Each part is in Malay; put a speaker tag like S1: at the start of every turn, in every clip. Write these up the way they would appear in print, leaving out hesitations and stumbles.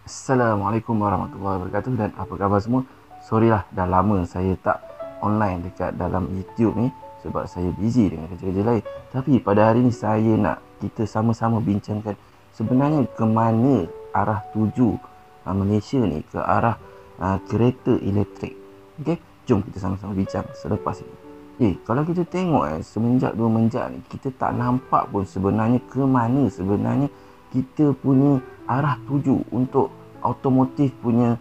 S1: Assalamualaikum warahmatullahi wabarakatuh dan apa khabar semua. Sorry lah, dah lama saya tak online dekat dalam YouTube ni sebab saya busy dengan kerja-kerja lain. Tapi pada hari ni saya nak kita sama-sama bincangkan sebenarnya ke mana arah tuju Malaysia ni, ke arah kereta elektrik. Okey, jom kita sama-sama bincang selepas ini. Kalau kita tengok semenjak 2 menjak ni, kita tak nampak pun sebenarnya ke mana sebenarnya kita punya arah tuju untuk automotif punya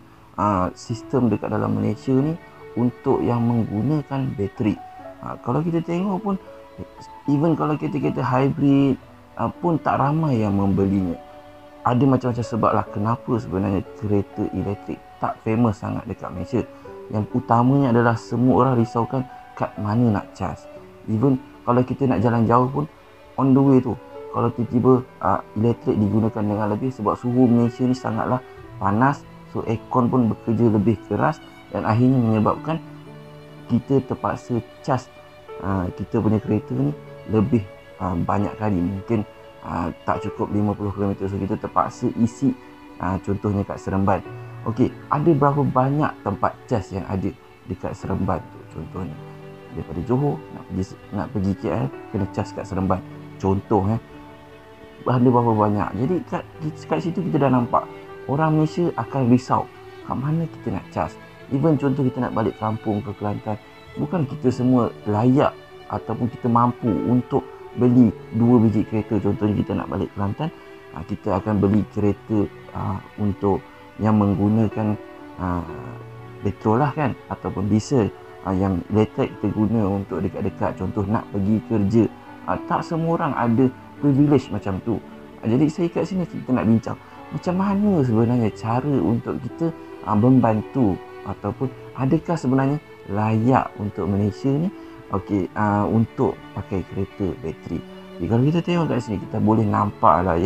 S1: sistem dekat dalam Malaysia ni untuk yang menggunakan bateri. Kalau kita tengok pun, even kalau kereta-kereta hybrid pun tak ramai yang membelinya. Ada macam-macam sebab lah kenapa sebenarnya kereta elektrik tak famous sangat dekat Malaysia. Yang utamanya adalah semua orang risaukan kat mana nak charge. Even kalau kita nak jalan jauh pun, on the way tu, kalau tiba-tiba elektrik digunakan dengan lebih sebab suhu Malaysia ni sangatlah panas, so aircon pun bekerja lebih keras dan akhirnya menyebabkan kita terpaksa charge kita punya kereta ni lebih banyak kali. Mungkin tak cukup 50 km, so kita terpaksa isi contohnya kat Seremban. Okey, ada berapa banyak tempat charge yang ada dekat Seremban tu? Contohnya daripada Johor nak pergi KL, kena charge kat Seremban, contoh ada berapa banyak. Jadi kat situ kita dah nampak orang Malaysia akan risau kat mana kita nak charge. Even contoh kita nak balik kampung ke Kelantan, bukan kita semua layak ataupun kita mampu untuk beli 2 biji kereta. Contohnya kita nak balik Kelantan, kita akan beli kereta untuk yang menggunakan petrol lah kan, ataupun diesel. Yang elektrik kita guna untuk dekat-dekat, contoh nak pergi kerja. Tak semua orang ada privilege macam tu. Jadi saya kat sini kita nak bincang macam mana sebenarnya cara untuk kita membantu, ataupun adakah sebenarnya layak untuk Malaysia ni untuk pakai kereta bateri. Kalau kita tengok kat sini, kita boleh nampak lah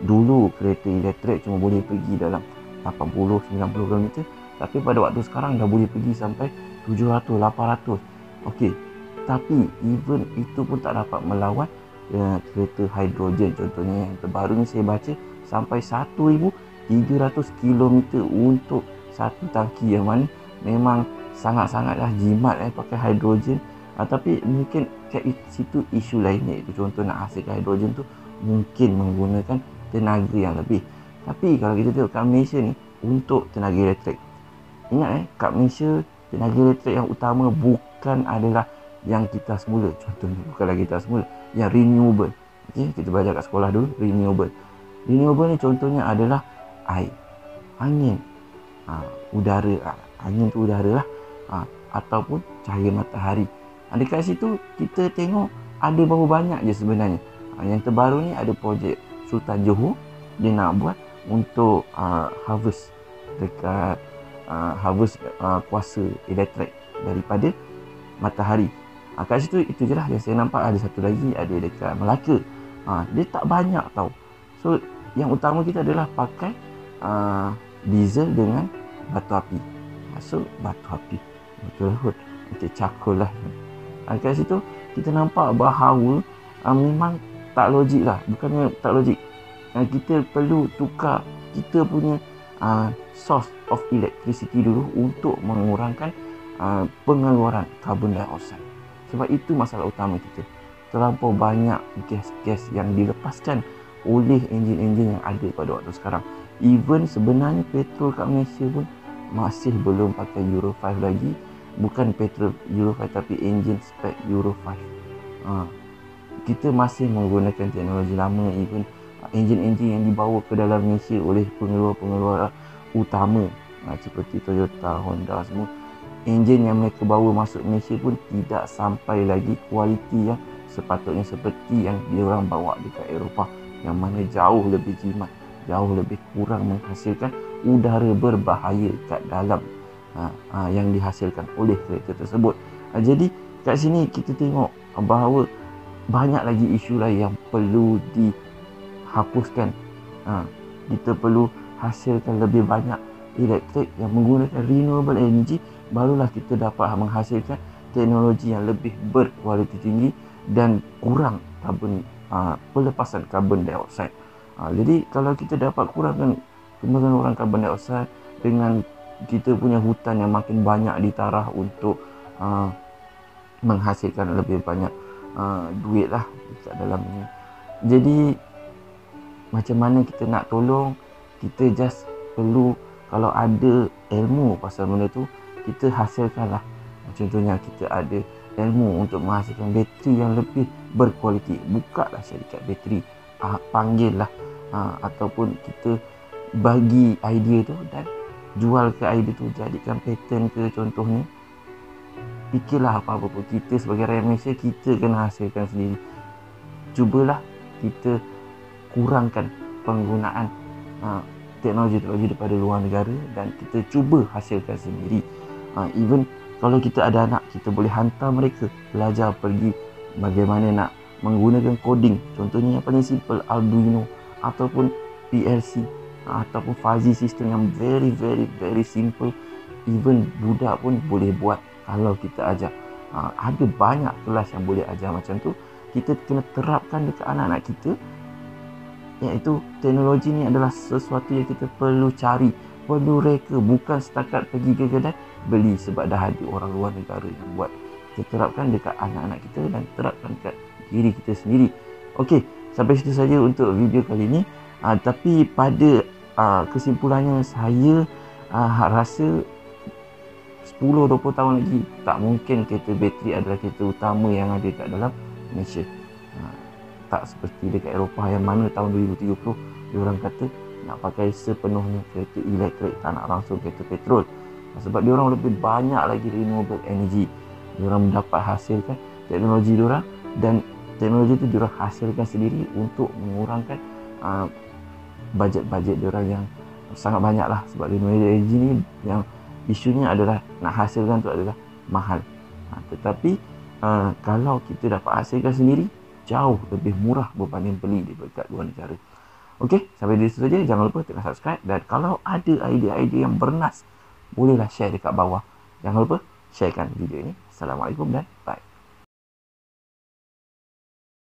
S1: dulu kereta elektrik cuma boleh pergi dalam 80-90 km, tapi pada waktu sekarang dah boleh pergi sampai 700-800. Tapi even itu pun tak dapat melawan kereta hidrogen. Contohnya yang terbaru ni saya baca sampai 1300 km untuk satu tangki, yang mana memang sangat-sangatlah jimat pakai hidrogen. Tapi mungkin kat situ isu lainnya, itu contoh nak hasilkan hidrogen tu mungkin menggunakan tenaga yang lebih. Tapi kalau kita tengok kat Malaysia ni, untuk tenaga elektrik, ingat kat Malaysia tenaga elektrik yang utama bukan adalah yang kita semula. Contohnya bukanlah kita semula, yang renewable. Kita belajar kat sekolah dulu, renewable ni contohnya adalah air, angin, udara, angin tu udara lah, ataupun cahaya matahari. Dekat situ kita tengok ada berapa banyak je sebenarnya. Yang terbaru ni ada projek Sultan Johor, dia nak buat untuk harvest dekat kuasa elektrik daripada matahari. Kat situ itu je lah yang saya nampak. Ada satu lagi, ada dekat Melaka. Dia tak banyak tau. So yang utama kita adalah pakai diesel dengan batu api. So batu api, betul kot, macam cakul lah. Kat situ kita nampak bahawa memang tak logik lah. Bukannya tak logik, kita perlu tukar kita punya source of electricity dulu untuk mengurangkan pengeluaran carbon dioxide. Sebab itu masalah utama kita. Terlampau banyak gas-gas yang dilepaskan oleh enjin-enjin yang ada pada waktu sekarang. Even sebenarnya petrol kat Malaysia pun masih belum pakai Euro 5 lagi. Bukan petrol Euro 5 tapi enjin spek Euro 5. Kita masih menggunakan teknologi lama. Even enjin-enjin yang dibawa ke dalam Malaysia oleh pengeluar-pengeluar utama seperti Toyota, Honda semua, enjin yang mereka bawa masuk Malaysia pun tidak sampai lagi kualiti yang sepatutnya seperti yang diorang bawa dekat Eropah, yang mana jauh lebih jimat, jauh lebih kurang menghasilkan udara berbahaya kat dalam yang dihasilkan oleh kereta tersebut. Jadi kat sini kita tengok bahawa banyak lagi isu lain yang perlu dihapuskan. Kita perlu hasilkan lebih banyak elektrik yang menggunakan renewable energy, barulah kita dapat menghasilkan teknologi yang lebih berkualiti tinggi dan kurang pelepasan carbon dioxide. Jadi kalau kita dapat kurangkan kemasan karbon dioksida dengan kita punya hutan yang makin banyak ditarah untuk menghasilkan lebih banyak duit lah dekat dalam ni. Jadi macam mana kita nak tolong, kita just perlu, kalau ada ilmu pasal benda tu, kita hasilkan lah. Contohnya kita ada ilmu untuk menghasilkan bateri yang lebih berkualiti, buka lah syarikat bateri, panggil lah, ataupun kita bagi idea tu dan jual ke idea tu, jadikan patent ke contohnya. Fikirlah apa-apa pun, kita sebagai rakyat Malaysia, kita kena hasilkan sendiri. Cubalah kita kurangkan penggunaan teknologi daripada luar negara dan kita cuba hasilkan sendiri. Even kalau kita ada anak, kita boleh hantar mereka belajar pergi bagaimana nak menggunakan coding. Contohnya yang paling simple, Arduino ataupun PLC ataupun fuzzy system yang very simple. Even budak pun boleh buat kalau kita ajar. Ada banyak kelas yang boleh ajar macam tu. Kita kena terapkan dekat anak-anak kita, iaitu teknologi ni adalah sesuatu yang kita perlu cari, perlu reka, bukan setakat pergi ke kedai beli sebab dah ada orang luar negara yang buat. Kita terapkan dekat anak-anak kita dan terapkan dekat diri kita sendiri. Okey, sampai situ saja untuk video kali ini. Tapi pada kesimpulannya, saya rasa 10-20 tahun lagi tak mungkin kereta bateri adalah kereta utama yang ada kat dalam Malaysia. Tak seperti dekat Eropah yang mana tahun 2030 diorang kata nak pakai sepenuhnya kereta elektrik, tak nak langsung kereta petrol. Sebab diorang lebih banyak lagi renewable energy. Diorang mendapat hasilkan teknologi diorang, dan teknologi itu diorang hasilkan sendiri untuk mengurangkan bajet-bajet diorang yang sangat banyak lah. Sebab renewable energy ni yang isunya adalah nak hasilkan tu adalah mahal. Tetapi kalau kita dapat hasilkan sendiri, jauh lebih murah berbanding beli dekat luar negara. Okey, sampai di situ saja. Jangan lupa tekan subscribe, dan kalau ada idea-idea yang bernas, bolehlah share dekat bawah. Jangan lupa sharekan video ini. Assalamualaikum dan bye.